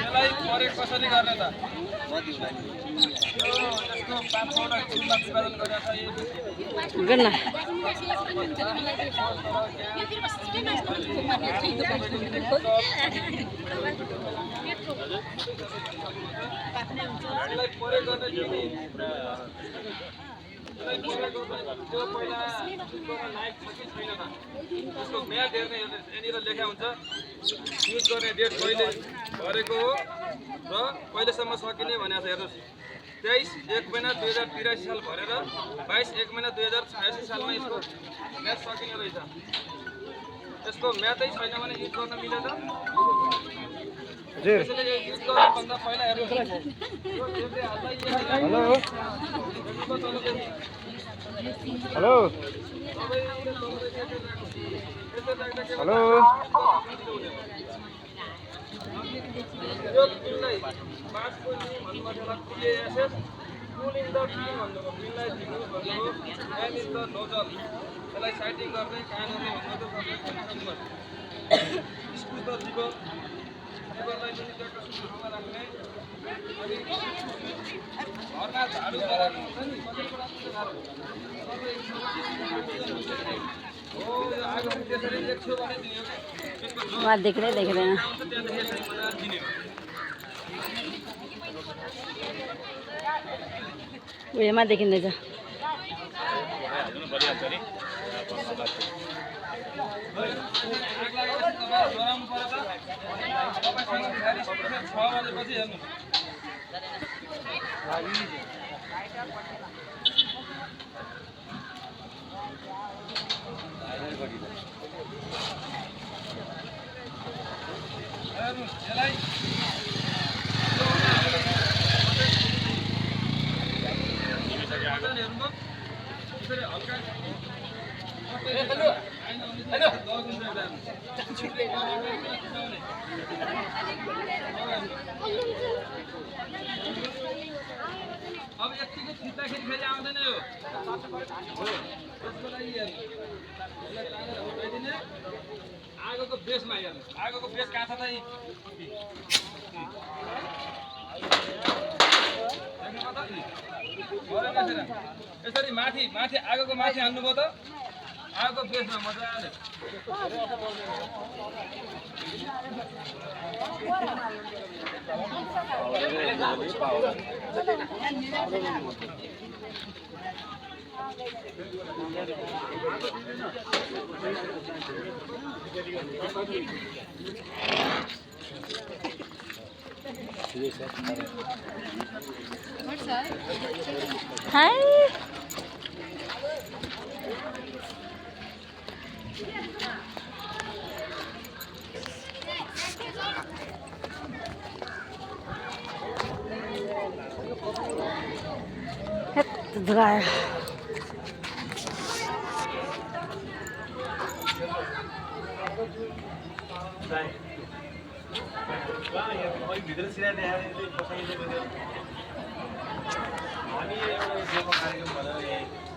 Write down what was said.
यसलाई परे कसरी गर्ने त यसको 5 वटा कुलमा विभाजन गरेर गर्नु यसलाई परे गर्ने जुनी त्यो पहिला लाइक छ कि छैन त्यसको म्याद हेर्ने यहाँनिर लेखा हुन्छ युज गर्ने डेट कहिले भरेको हो र कहिलेसम्म सकिने भनेको छ हेर्नुहोस् 23/1/2083 साल भरेर 22/1/2086 सालमा यसको म्याद सकिने रहेछ यसको म्यादै छैन भने युज गर्न मिल्दैन त्यसैले यो युज गर्नुभन्दा पहिला हेर्नुहोस् हेलो हेलो यो बिललाई 5 को नियम भन्नुपर्दा PASS pull in the team भन्नुको बिललाई दिनु भन्नुको एम इज द नोजल यसलाई साइटिङ गर्ने कानुनले भन्नुको सक्नु स्कुल द लिभर लिभरलाई पनि ट्र्याक्टर सुरुमा राख्ने अनि घरमा झाडु गरेर हुन्छ नि कतिवटा हो यो आगो त्यसरी लेख्छु भने दियो वहाँ देख्दै देख्दैन उयोमा देखिँदैछ अब यतिको खिच्दाखेरि फेरि आउँदैन यो त्यसको लागि हेर्नु आगोको बेसमा हेर्नु आगोको बेस कहाँ छ त यसरी माथि माथि आगोको माथि हान्नुभयो त आगोको बेसमा मजाले हाय Draaien. हामी एउटा कार्यक्रम